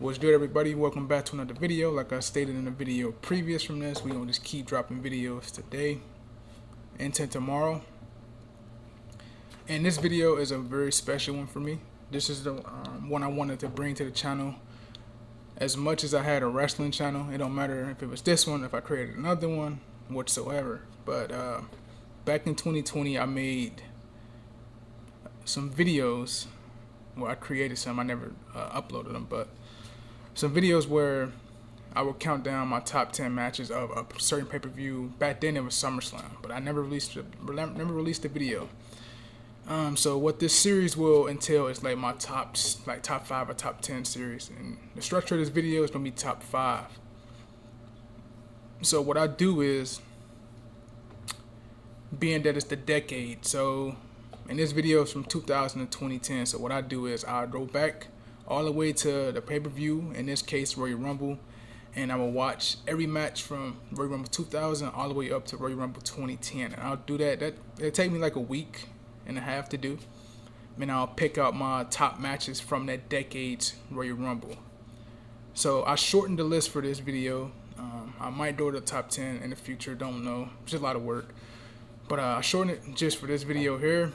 What's good, everybody? Welcome back to another video. Like I stated in the video previous from this, we're gonna just keep dropping videos today into tomorrow. And this video is a very special one for me. This is the one I wanted to bring to the channel. As much as I had a wrestling channel, it don't matter if it was this one, if I created another one, whatsoever. But back in 2020, I made some videos. Well, I created some. I never uploaded them, but some videos where I would count down my top 10 matches of a certain pay-per-view. Back then it was SummerSlam, but I never released the video. So what this series will entail is like my top 5 or top 10 series, and the structure of this video is gonna be top 5. So what I do is, being that it's the decade, so and this video is from 2000 to 2010. So what I do is I go back all the way to the pay-per-view, in this case Royal Rumble, and I will watch every match from Royal Rumble 2000 all the way up to Royal Rumble 2010. And I'll do that. It'll take me like a week and a half to do. And I'll pick out my top matches from that decade's Royal Rumble. So I shortened the list for this video. I might go to the top 10 in the future, don't know. It's just a lot of work. But I shortened it just for this video here.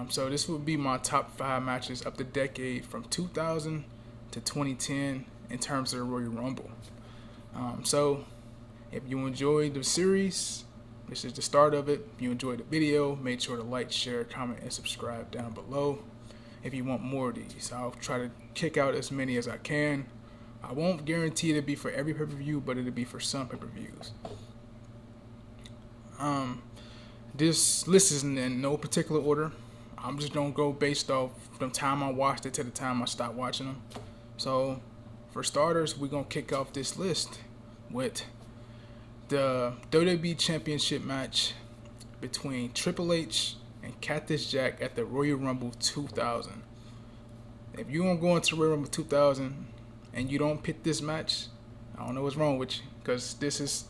So this would be my top 5 matches of the decade from 2000 to 2010 in terms of the Royal Rumble. So if you enjoyed the series, this is the start of it. If you enjoyed the video, make sure to like, share, comment, and subscribe down below. If you want more of these, I'll try to kick out as many as I can. I won't guarantee it'll be for every pay-per-view, but it'll be for some pay-per-views. This list is in no particular order. I'm just gonna go based off the time I watched it to the time I stopped watching them. So for starters, we're gonna kick off this list with the WWE Championship match between Triple H and Cactus Jack at the Royal Rumble 2000. If you don't go into Royal Rumble 2000 and you don't pick this match, I don't know what's wrong with you, because this is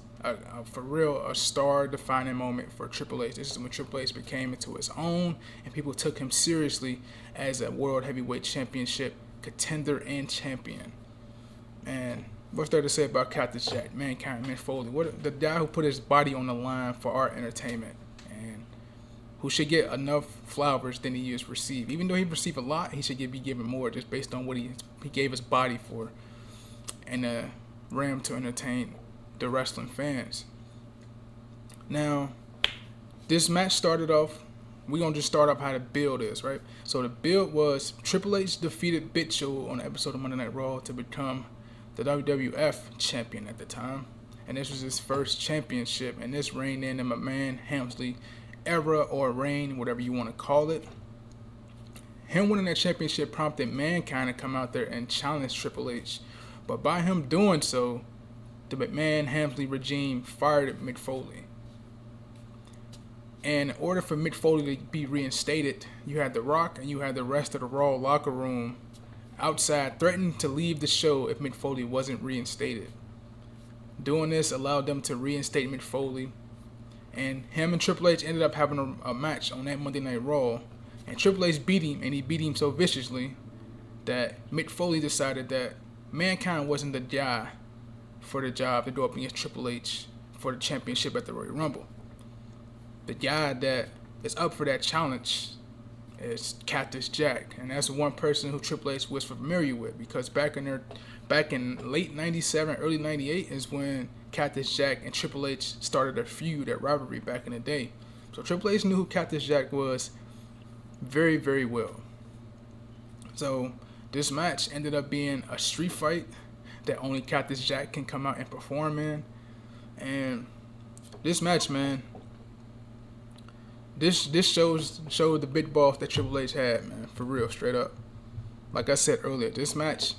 for real a star-defining moment for Triple H. This is when Triple H became into his own, and people took him seriously as a World Heavyweight Championship contender and champion. And what's there to say about Cactus Jack, Mankind, Mick Foley? The guy who put his body on the line for our entertainment, and who should get enough flowers than he has received. Even though he received a lot, he should be given more, just based on what he gave his body for, and the ram to entertain the wrestling fans. Now, this match started off, we're going to just start off how the build is, right? So the build was Triple H defeated Big Show on an episode of Monday Night Raw to become the WWF champion at the time. And this was his first championship, and this reigned in the McMahon-Helmsley era, or reign, whatever you want to call it. Him winning that championship prompted Mankind to come out there and challenge Triple H. But by him doing so, the McMahon-Helmsley regime fired Mick Foley. And in order for Mick Foley to be reinstated, you had The Rock and you had the rest of the Raw locker room outside threatening to leave the show if Mick Foley wasn't reinstated. Doing this allowed them to reinstate Mick Foley, and him and Triple H ended up having a match on that Monday Night Raw, and Triple H beat him, and he beat him so viciously that Mick Foley decided that Mankind wasn't the guy for the job to go up against Triple H for the championship at the Royal Rumble. The guy that is up for that challenge is Cactus Jack, and that's one person who Triple H was familiar with, because back in late '97, early '98 is when Cactus Jack and Triple H started a feud, that rivalry back in the day. So Triple H knew who Cactus Jack was very, very well. So this match ended up being a street fight that only Cactus Jack can come out and perform in. And this match, man, this showed the big balls that Triple H had, man, for real, straight up. Like I said earlier, this match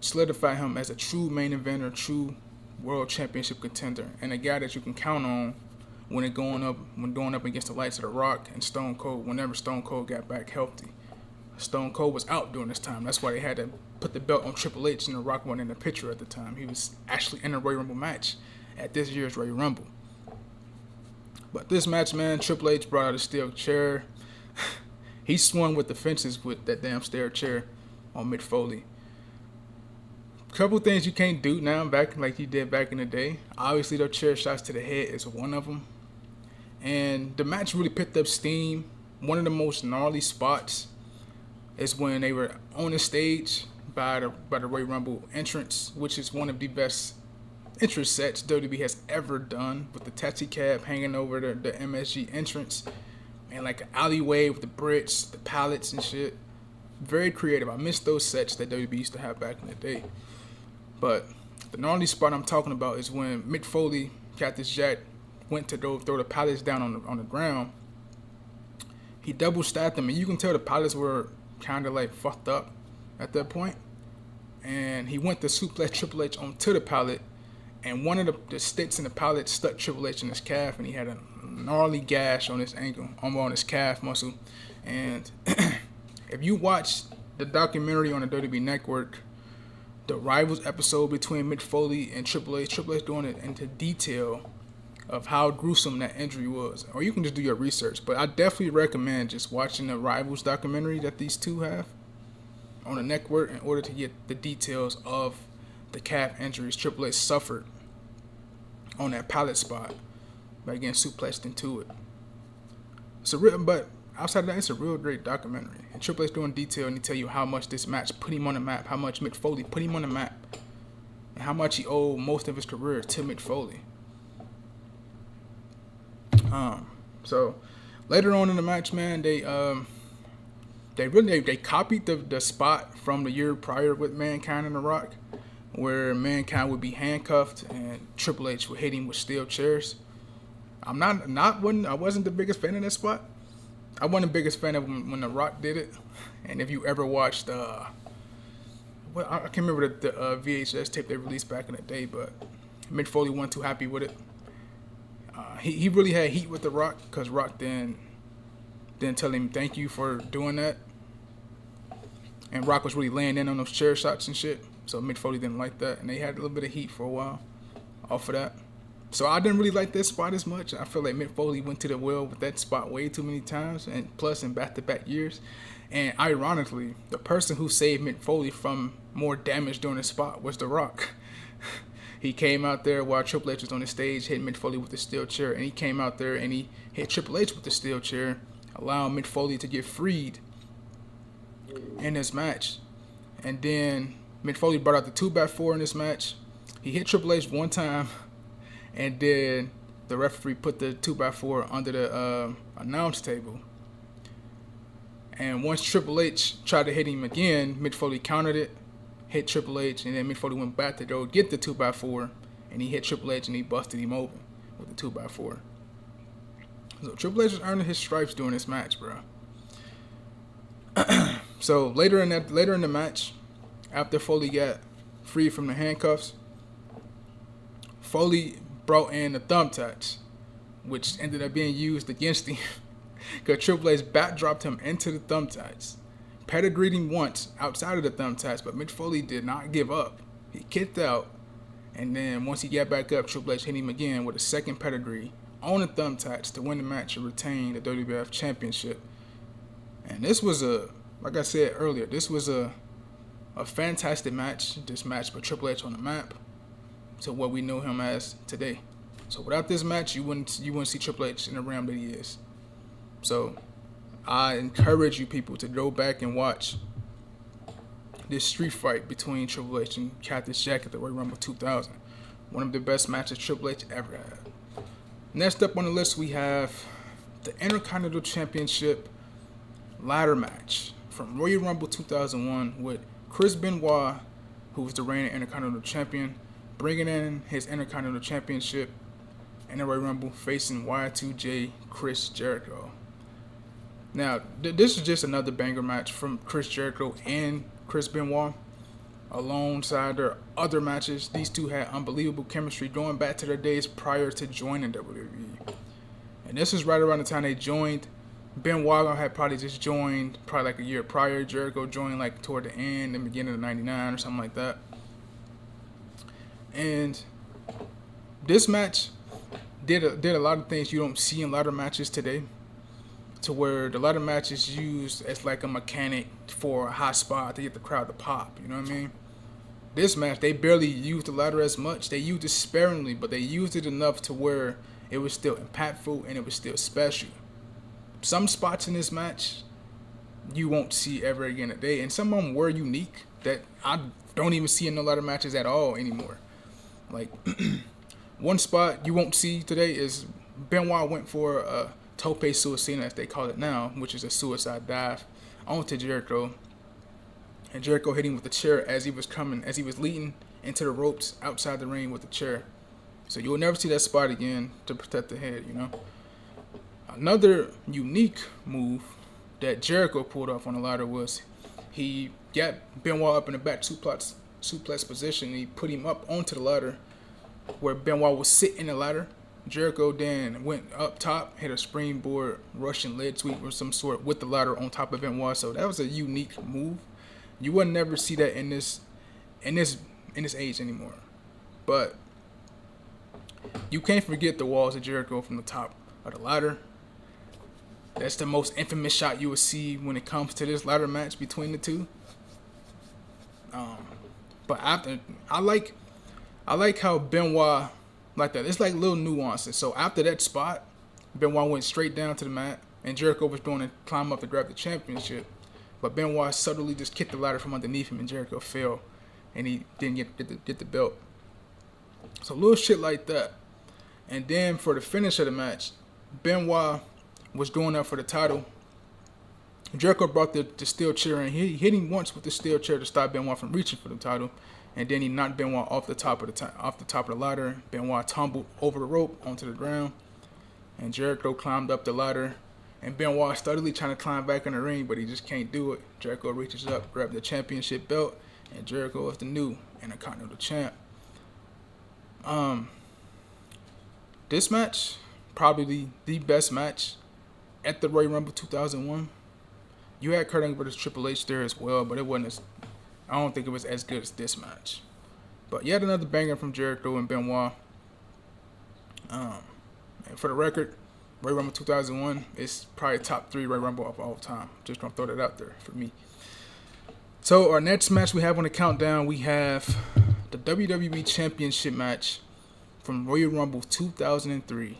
solidified him as a true main eventer, true world championship contender, and a guy that you can count on when going up against the likes of The Rock and Stone Cold whenever Stone Cold got back healthy. Stone Cold was out during this time. That's why they had to put the belt on Triple H, and The Rock wasn't in the picture at the time. He was actually in a Royal Rumble match at this year's Royal Rumble. But this match, man, Triple H brought out a steel chair. He swung with the fences with that damn steel chair on Mick Foley. couple things you can't do now back like you did back in the day. Obviously, the chair shots to the head is one of them. And the match really picked up steam. One of the most gnarly spots is when they were on the stage by the Royal Rumble entrance, which is one of the best entrance sets WWE has ever done, with the taxi cab hanging over the MSG entrance and like an alleyway with the bricks, the pallets and shit. Very creative. I miss those sets that WWE used to have back in the day. But the gnarly spot I'm talking about is when Mick Foley, Cactus Jack, went to throw the pallets down on the ground. He double stacked them, and you can tell the pallets were kind of like fucked up at that point. And he went to suplex Triple H onto the pallet, and one of the sticks in the pallet stuck Triple H in his calf, and he had a gnarly gash on his ankle, on his calf muscle. And if you watch the documentary on the WWE Network, the Rivals episode between Mick Foley and Triple H doing it into detail of how gruesome that injury was. Or you can just do your research. But I definitely recommend just watching the Rivals documentary that these two have on the network in order to get the details of the calf injuries Triple H suffered on that pallet spot by getting suplexed into it. But outside of that, it's a real great documentary. And Triple H doing detail, and he tell you how much this match put him on the map, how much Mick Foley put him on the map, and how much he owed most of his career to Mick Foley. So later on in the match, man, they copied the spot from the year prior with Mankind and The Rock, where Mankind would be handcuffed and Triple H would hit him with steel chairs. I wasn't the biggest fan of that spot. I wasn't the biggest fan of when The Rock did it. And if you ever watched, I can't remember the VHS tape they released back in the day, but Mick Foley wasn't too happy with it. He really had heat with The Rock, because Rock didn't tell him thank you for doing that. And Rock was really laying in on those chair shots and shit. So Mick Foley didn't like that. And they had a little bit of heat for a while off of that. So I didn't really like that spot as much. I feel like Mick Foley went to the well with that spot way too many times, and plus in back-to-back years. And ironically, the person who saved Mick Foley from more damage during the spot was The Rock. He came out there while Triple H was on the stage, hit Mick Foley with the steel chair, and he came out there and he hit Triple H with the steel chair, allowing Mick Foley to get freed in this match. And then Mick Foley brought out the 2x4 in this match. He hit Triple H one time, and then the referee put the 2x4 under the announce table. And once Triple H tried to hit him again, Mick Foley countered it, hit Triple H, and then Mick Foley went back to go get the 2x4, and he hit Triple H and he busted him open with the 2x4. So Triple H was earning his stripes during this match, bro. So later in the match, after Foley got free from the handcuffs, Foley brought in the thumbtacks, which ended up being used against him because Triple H backdropped him into the thumbtacks. Pedigreed him once outside of the thumbtacks, but Mick Foley did not give up. He kicked out, and then once he got back up, Triple H hit him again with a second pedigree on the thumbtacks to win the match and retain the WWF Championship. And this was like I said earlier, this was a fantastic match. This match put Triple H on the map to what we know him as today. So without this match, you wouldn't see Triple H in the realm that he is. So I encourage you people to go back and watch this street fight between Triple H and Cactus Jack at the Royal Rumble 2000. One of the best matches Triple H ever had. Next up on the list, we have the Intercontinental Championship ladder match from Royal Rumble 2001 with Chris Benoit, who was the reigning Intercontinental Champion, bringing in his Intercontinental Championship in the Royal Rumble, facing Y2J Chris Jericho. Now, this is just another banger match from Chris Jericho and Chris Benoit. Alongside their other matches, these two had unbelievable chemistry going back to their days prior to joining WWE. And this is right around the time they joined. Benoit had probably just joined probably like a year prior. Jericho joined like toward the end, the beginning of '99 or something like that. And this match did a lot of things you don't see in ladder matches today, to where the ladder match is used as like a mechanic for a hot spot to get the crowd to pop. You know what I mean? This match, they barely used the ladder as much. They used it sparingly, but they used it enough to where it was still impactful and it was still special. Some spots in this match you won't see ever again today, and some of them were unique that I don't even see in no ladder matches at all anymore. Like one spot you won't see today is Benoit went for a tope suicida, as they call it now, which is a suicide dive onto Jericho. And Jericho hit him with the chair as he was leading into the ropes outside the ring with the chair. So you'll never see that spot again to protect the head, you know. Another unique move that Jericho pulled off on the ladder was he got Benoit up in the back suplex position. He put him up onto the ladder where Benoit was sitting in the ladder. Jericho then went up top, hit a springboard Russian leg sweep or some sort with the ladder on top of Benoit. So that was a unique move. You would never see that in this age anymore. But you can't forget the walls of Jericho from the top of the ladder. That's the most infamous shot you will see when it comes to this ladder match between the two. But after, I like how Benoit, like that. It's like little nuances. So after that spot, Benoit went straight down to the mat, and Jericho was doing a climb up to grab the championship. But Benoit subtly just kicked the ladder from underneath him, and Jericho fell, and he didn't get the belt. So little shit like that. And then for the finish of the match, Benoit was going up for the title. Jericho brought the steel chair in. He hit him once with the steel chair to stop Benoit from reaching for the title, and then he knocked Benoit off the top of the ladder. Benoit tumbled over the rope onto the ground, and Jericho climbed up the ladder. And Benoit steadily trying to climb back in the ring, but he just can't do it. Jericho reaches up, grabs the championship belt, and Jericho is the new Intercontinental Champ. This match, probably the best match at the Royal Rumble 2001. You had Kurt Angle versus Triple H there as well, but it wasn't I don't think it was as good as this match. But yet another banger from Jericho and Benoit. And for the record, Royal Rumble 2001 is probably top 3 Royal Rumble of all time. Just gonna throw that out there for me. So our next match we have on the countdown, we have the WWE Championship match from Royal Rumble 2003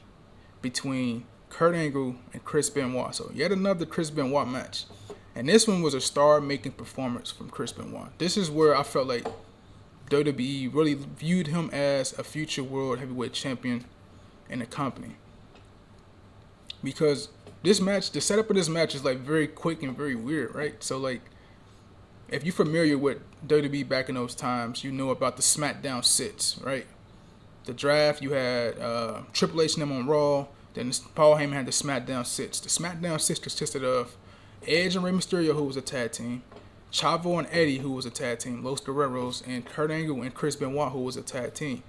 between Kurt Angle and Chris Benoit. So yet another Chris Benoit match. And this one was a star-making performance from Chris Benoit. This is where I felt like WWE really viewed him as a future world heavyweight champion in the company. Because this match, the setup of this match is like very quick and very weird, right? So like, if you're familiar with WWE back in those times, you know about the SmackDown sits, right? The draft, you had Triple H and them on Raw. Then Paul Heyman had the SmackDown sits. The SmackDown sits consisted of Edge and Rey Mysterio, who was a tag team, Chavo and Eddie, who was a tag team, Los Guerreros, and Kurt Angle and Chris Benoit, who was a tag team.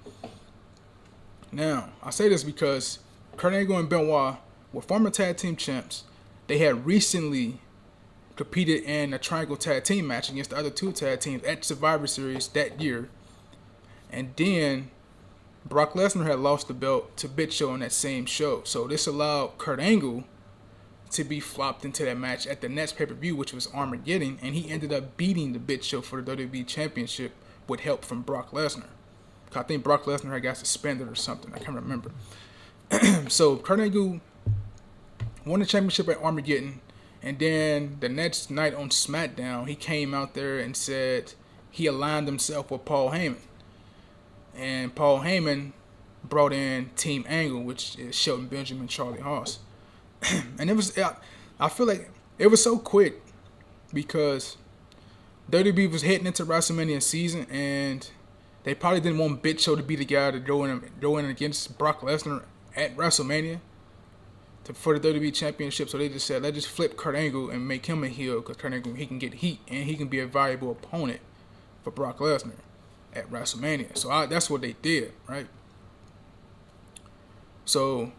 Now, I say this because Kurt Angle and Benoit were former tag team champs. They had recently competed in a triangle tag team match against the other 2 tag teams at Survivor Series that year. And then Brock Lesnar had lost the belt to Big Show on that same show. So this allowed Kurt Angle to be flopped into that match at the next pay-per-view, which was Armageddon, and he ended up beating the Big Show for the WWE Championship with help from Brock Lesnar. I think Brock Lesnar had got suspended or something. I can't remember. So Kurt Angle won the championship at Armageddon, and then the next night on SmackDown, he came out there and said he aligned himself with Paul Heyman. And Paul Heyman brought in Team Angle, which is Shelton Benjamin, Charlie Haas. And it was, I feel like it was so quick because WWE was heading into WrestleMania season, and they probably didn't want Big Show to be the guy to go in against Brock Lesnar at WrestleMania for the WWE Championship. So they just said, let's just flip Kurt Angle and make him a heel, because Kurt Angle, he can get heat and he can be a valuable opponent for Brock Lesnar at WrestleMania. So that's what they did, right? So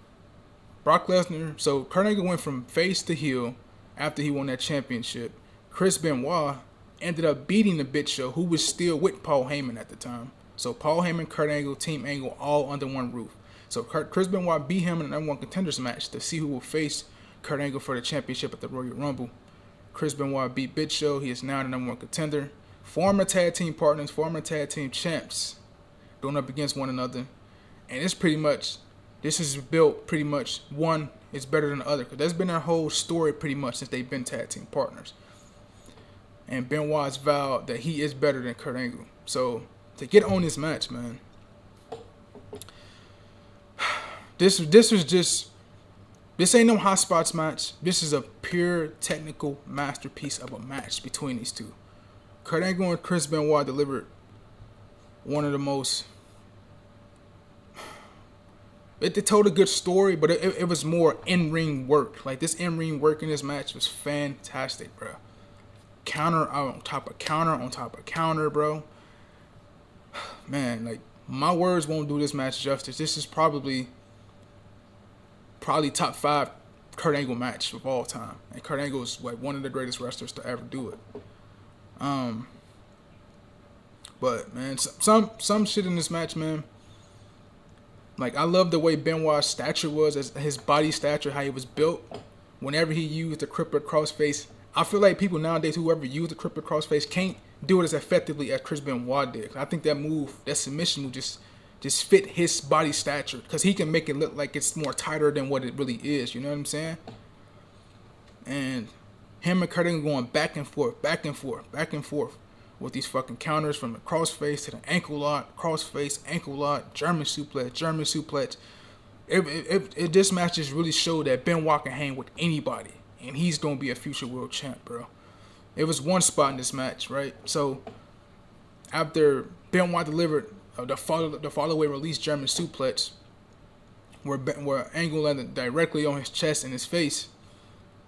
Kurt Angle went from face to heel after he won that championship. Chris Benoit ended up beating the Big Show, who was still with Paul Heyman at the time. So Paul Heyman, Kurt Angle, Team Angle, all under one roof. So Chris Benoit beat him in an number 1 contenders match to see who will face Kurt Angle for the championship at the Royal Rumble. Chris Benoit beat Big Show. He is now the number 1 contender. Former tag team partners, former tag team champs, going up against one another, and it's pretty much this is built pretty much one is better than the other because that's been their whole story pretty much since they've been tag team partners. And Benoit's vowed that he is better than Kurt Angle. So to get on this match, man, this ain't no hot spots match. This is a pure technical masterpiece of a match between these two. Kurt Angle and Chris Benoit delivered one of the most. They told a good story, but it was more in-ring work. Like, this in-ring work in this match was fantastic, bro. Counter on top of counter on top of counter, bro. Man, like, my words won't do this match justice. This is probably top 5 Kurt Angle match of all time. And Kurt Angle is like one of the greatest wrestlers to ever do it. But man, some shit in this match, man. Like, I love the way Benoit's stature was, as his body stature, how he was built. Whenever he used the crippler crossface, I feel like people nowadays, whoever used the crippler crossface, can't do it as effectively as Chris Benoit did. I think that move, that submission move, just fit his body stature, because he can make it look like it's more tighter than what it really is. You know what I'm saying? And him and Kurt Angle going back and forth, back and forth, back and forth with these fucking counters from the crossface to the ankle lock, crossface, ankle lock, German suplex. This match just really showed that Benoit can hang with anybody, and he's gonna be a future world champ, bro. It was one spot in this match, right? So after Benoit delivered the fall away release German suplex, where Angle landed directly on his chest and his face,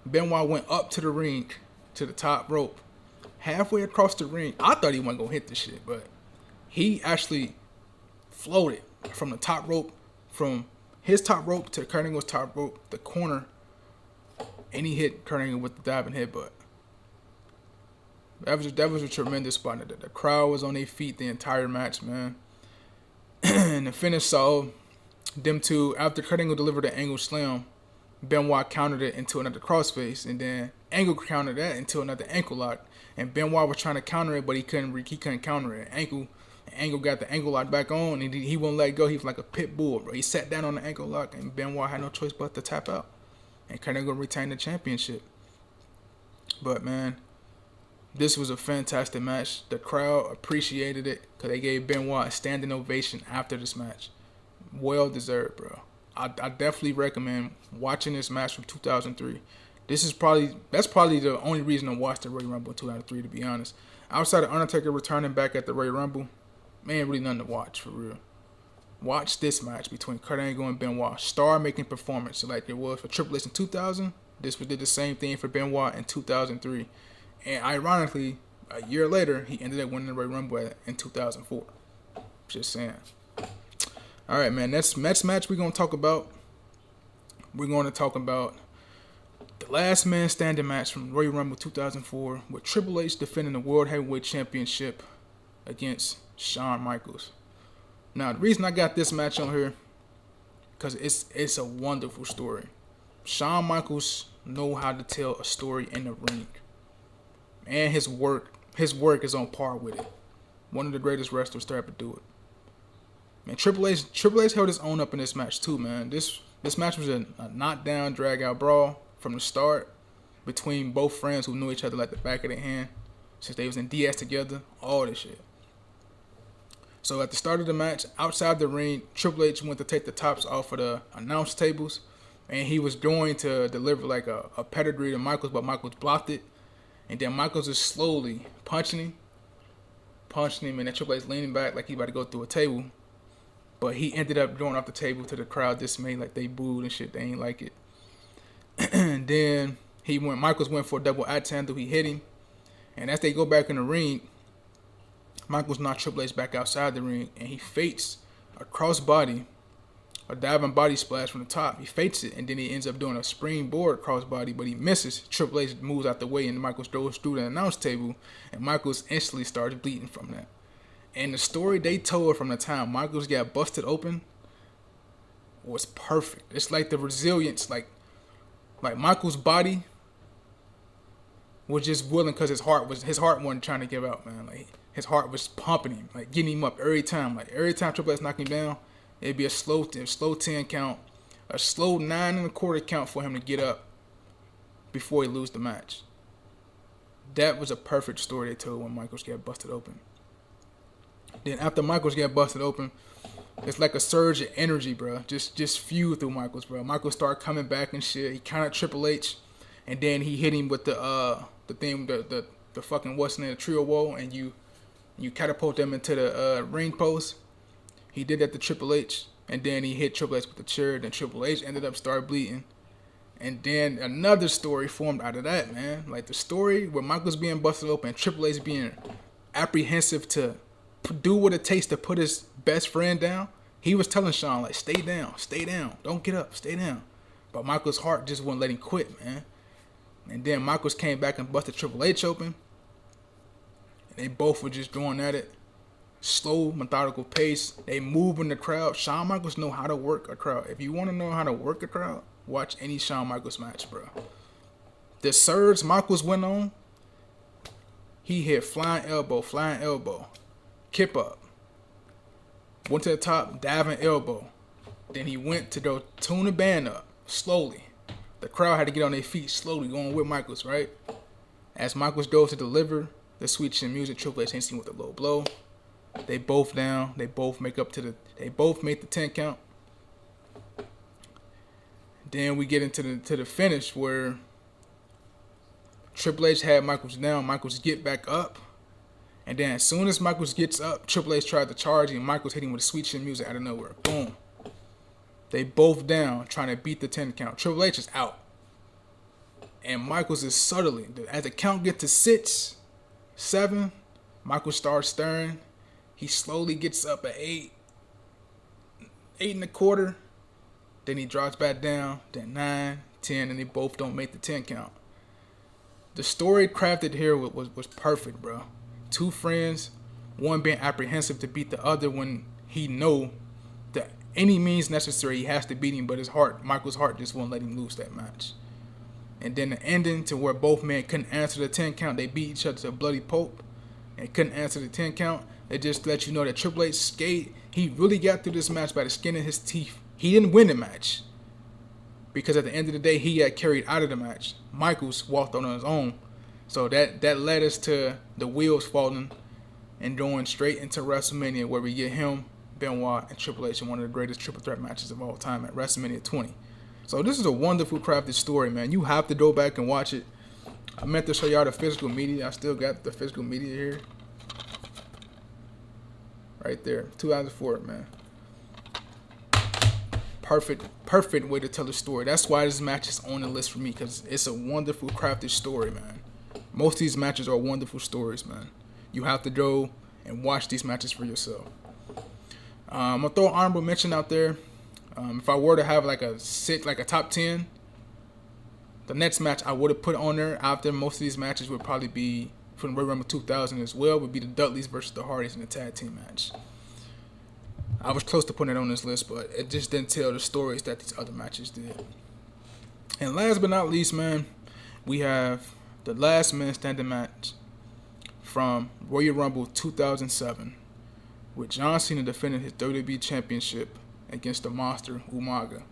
Benoit went up to the ring, to the top rope. Halfway across the ring, I thought he wasn't gonna hit this shit, but he actually floated from the top rope, from his top rope to Kurt Angle's top rope, the corner, and he hit Kurt Angle with the diving headbutt. That was a tremendous spot. The crowd was on their feet the entire match, man. And the finish saw them two, after Kurt Angle delivered the Angle Slam, Benoit countered it into another crossface, and then Angle countered that into another ankle lock. And Benoit was trying to counter it, but he couldn't counter it. Angle got the ankle lock back on, and he wouldn't let go. He was like a pit bull, bro. He sat down on the ankle lock, and Benoit had no choice but to tap out. And Kurt Angle retained the championship. But man, this was a fantastic match. The crowd appreciated it because they gave Benoit a standing ovation after this match. Well deserved, bro. I definitely recommend watching this match from 2003. That's probably the only reason I watched the Royal Rumble in 2003, to be honest. Outside of Undertaker returning back at the Royal Rumble, man, really nothing to watch, for real. Watch this match between Kurt Angle and Benoit. Star-making performance like it was for Triple H in 2000. This did the same thing for Benoit in 2003. And ironically, a year later, he ended up winning the Royal Rumble in 2004. Just saying. All right, man. Next match we're going to talk about. We're going to talk about the last man standing match from Royal Rumble 2004, with Triple H defending the World Heavyweight Championship against Shawn Michaels. Now, the reason I got this match on here, because it's a wonderful story. Shawn Michaels know how to tell a story in the ring, and his work is on par with it. One of the greatest wrestlers to ever do it. Man, Triple H held his own up in this match too, man. This match was a knockdown, drag out brawl from the start between both friends who knew each other like the back of their hand since they was in DS together. All this shit. So at the start of the match, outside the ring, Triple H went to take the tops off of the announce tables, and he was going to deliver like a pedigree to Michaels, but Michaels blocked it. And then Michaels is slowly punching him, and then Triple H leaning back like he about to go through a table. But he ended up going off the table to the crowd dismay, like they booed and shit. They ain't like it. And then Michaels went for a double axe handle. He hit him. And as they go back in the ring, Michaels knocked Triple H back outside the ring, and he fakes a crossbody, a diving body splash from the top. He fakes it, and then he ends up doing a springboard crossbody, but he misses. Triple H moves out the way, and Michaels goes through the announce table, and Michaels instantly starts bleeding from that. And the story they told from the time Michaels got busted open was perfect. It's like the resilience, like Michaels' body, was just willing because his heart wasn't trying to give out, man. Like his heart was pumping him, like getting him up every time. Like every time Triple H knocked him down, it'd be a slow 10 count, a slow 9 1/4 count for him to get up before he lose the match. That was a perfect story they told when Michaels got busted open. Then after Michaels got busted open, it's like a surge of energy, bro. Just fueled through Michaels, bro. Michaels started coming back and shit. He countered Triple H, and then he hit him with the fucking what's in the trio wall, and you catapult them into the ring post. He did that to Triple H, and then he hit Triple H with the chair. Then Triple H ended up start bleeding, and then another story formed out of that, man. Like the story where Michaels being busted open, Triple H being apprehensive to do what it takes to put his best friend down. He was telling Shawn, like, stay down, don't get up, stay down. But Michaels' heart just wouldn't let him quit, man. And then Michaels came back and busted Triple H open. And they both were just going at it. Slow, methodical pace. They move in the crowd. Shawn Michaels know how to work a crowd. If you want to know how to work a crowd, watch any Shawn Michaels match, bro. The surge Michaels went on, he hit flying elbow, kip up. Went to the top, diving elbow. Then he went to go tune the band up slowly. The crowd had to get on their feet slowly, going with Michaels, right? As Michaels dove to deliver the sweet chin music, Triple H hits him with a low blow. They both down. They both made the 10 count. Then we get into the finish where Triple H had Michaels down. Michaels get back up. And then as soon as Michaels gets up, Triple H tried to charge and Michaels hit him with the sweet chin music out of nowhere. Boom. They both down trying to beat the 10 count. Triple H is out. And Michaels is subtly, as the count gets to 6, 7, Michaels starts stirring. He slowly gets up at 8 1/4. Then he drops back down. Then 9, 10, and they both don't make the 10 count. The story crafted here was perfect, bro. Two friends, one being apprehensive to beat the other when he know that any means necessary he has to beat him, but Michael's heart just won't let him lose that match. And then the ending to where both men couldn't answer the 10 count. They beat each other to a bloody pulp and couldn't answer the 10 count. They just let you know that Triple H skate. He really got through this match by the skin of his teeth. He didn't win the match because at the end of the day, he got carried out of the match. Michaels walked on his own. So that led us to the wheels falling and going straight into WrestleMania where we get him, Benoit, and Triple H in one of the greatest triple threat matches of all time at WrestleMania 20. So this is a wonderful crafted story, man. You have to go back and watch it. I meant to show y'all the physical media. I still got the physical media here. Right there. 2004, man. Perfect way to tell a story. That's why this match is on the list for me, because it's a wonderful crafted story, man. Most of these matches are wonderful stories, man. You have to go and watch these matches for yourself. I'm gonna throw an honorable mention out there. If I were to have like a top 10, the next match I would have put on there after most of these matches would probably be from Royal Rumble 2000 as well. Would be the Dudleys versus the Hardys in the tag team match. I was close to putting it on this list, but it just didn't tell the stories that these other matches did. And last but not least, man, we have the last man standing match from Royal Rumble 2007 with John Cena defending his WWE Championship against the monster Umaga.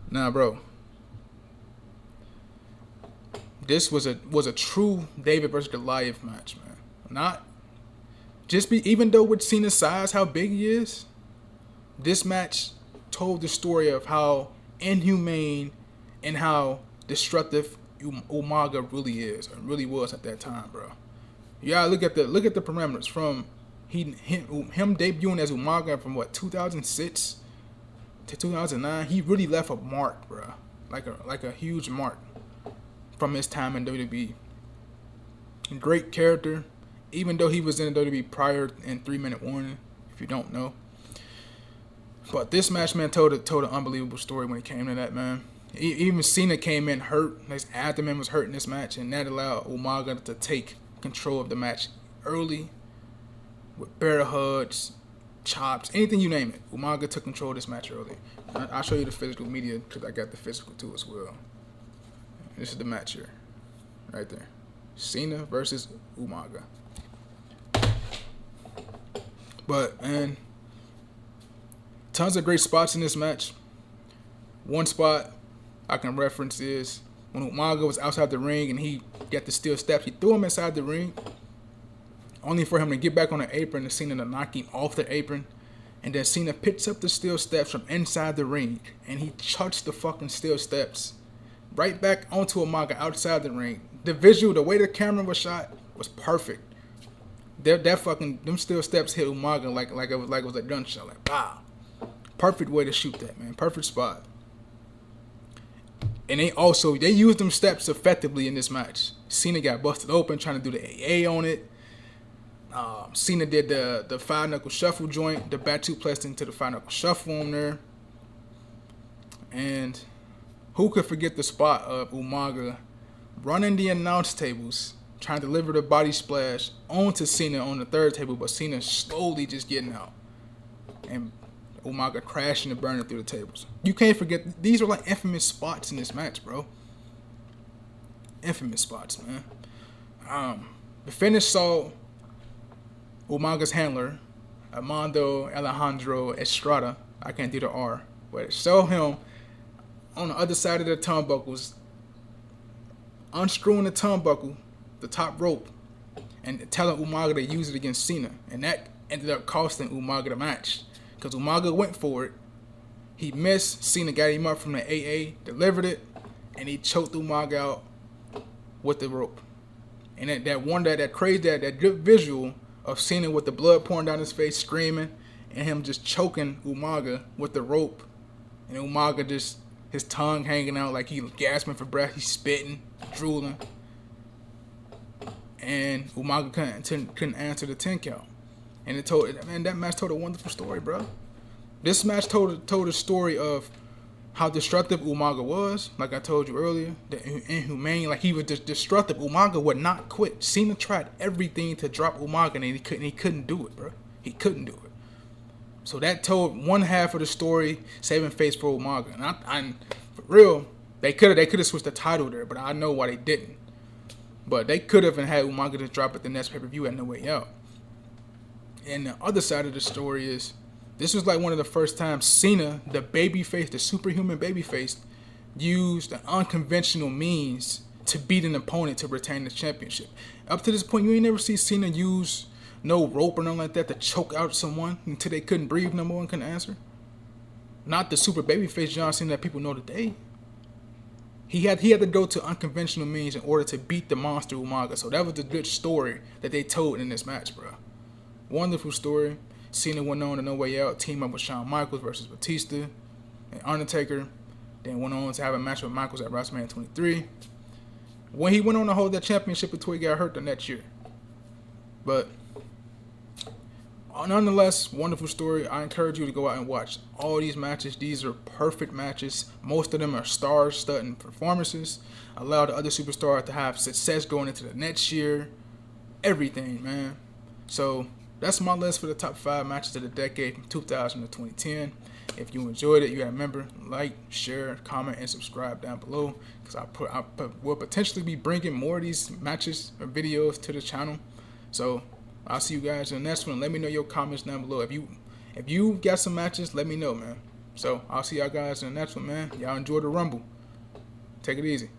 Now, bro, this was a true David versus Goliath match, man. Even though with Cena's size, how big he is, this match told the story of how inhumane and how destructive Umaga really is, or really was at that time, bro. Yeah, look at the parameters from him debuting as Umaga from 2006 to 2009. He really left a mark, bro, like a huge mark from his time in WWE. Great character, even though he was in WWE prior in 3-minute warning, if you don't know. But this match, man, told an unbelievable story when it came to that, man. Even Cena came in hurt. His abdomen was hurt in this match, and that allowed Umaga to take control of the match early with bear hugs, chops, anything you name it. Umaga took control of this match early. I'll show you the physical media because I got the physical too as well. This is the match here, right there. Cena versus Umaga. But man, tons of great spots in this match. One spot I can reference is when Umaga was outside the ring and he got the steel steps. He threw him inside the ring, only for him to get back on the apron and Cena to knock him off the apron. And then Cena picks up the steel steps from inside the ring and he chucks the fucking steel steps right back onto Umaga outside the ring. The visual, the way the camera was shot was perfect. Them steel steps hit Umaga like it was a gunshot. Like, wow. Perfect way to shoot that, man. Perfect spot. And they used them steps effectively in this match. Cena got busted open trying to do the AA on it. Cena did the 5-knuckle shuffle joint, the back suplex into the 5-knuckle shuffle on there. And who could forget the spot of Umaga running the announce tables, trying to deliver the body splash onto Cena on the third table, but Cena slowly just getting out. And Umaga crashing and burning through the tables. You can't forget, these are like infamous spots in this match, bro. Infamous spots, man. The finish saw Umaga's handler, Armando Alejandro Estrada, I can't do the R, but it showed him on the other side of the turnbuckles, unscrewing the turnbuckle, the top rope, and telling Umaga to use it against Cena. And that ended up costing Umaga the match. Because Umaga went for it. He missed. Cena got him up from the AA, delivered it, and he choked Umaga out with the rope. And that good visual of Cena with the blood pouring down his face, screaming, and him just choking Umaga with the rope. And Umaga just, his tongue hanging out like he gasping for breath. He's spitting, drooling. And Umaga couldn't answer the 10 count. And that match told a wonderful story, bro. This match told a story of how destructive Umaga was. Like I told you earlier, the inhumane, like he was just destructive. Umaga would not quit. Cena tried everything to drop Umaga, and he couldn't do it, bro. He couldn't do it. So that told one half of the story, saving face for Umaga. And for real, they could have switched the title there, but I know why they didn't. But they could have and had Umaga just drop at the next pay-per-view at No Way Out. And the other side of the story is, this was like one of the first times Cena, the babyface, the superhuman babyface, used the unconventional means to beat an opponent to retain the championship. Up to this point, you ain't never see Cena use no rope or nothing like that to choke out someone until they couldn't breathe no more and couldn't answer. Not the super babyface John Cena that people know today. He had to go to unconventional means in order to beat the monster Umaga. So that was the good story that they told in this match, bro. Wonderful story. Cena went on to No Way Out, team up with Shawn Michaels versus Batista and Undertaker. Then went on to have a match with Michaels at WrestleMania 23. When he went on to hold that championship until he got hurt the next year. But nonetheless, wonderful story. I encourage you to go out and watch all these matches. These are perfect matches. Most of them are star-studding performances. Allow the other superstars to have success going into the next year. Everything, man. So that's my list for the top 5 matches of the decade from 2000 to 2010. If you enjoyed it, you gotta remember, like, share, comment, and subscribe down below, because I will potentially be bringing more of these matches or videos to the channel. So I'll see you guys in the next one. Let me know your comments down below. If you got some matches, let me know, man. So I'll see y'all guys in the next one, man. Y'all enjoy the Rumble. Take it easy.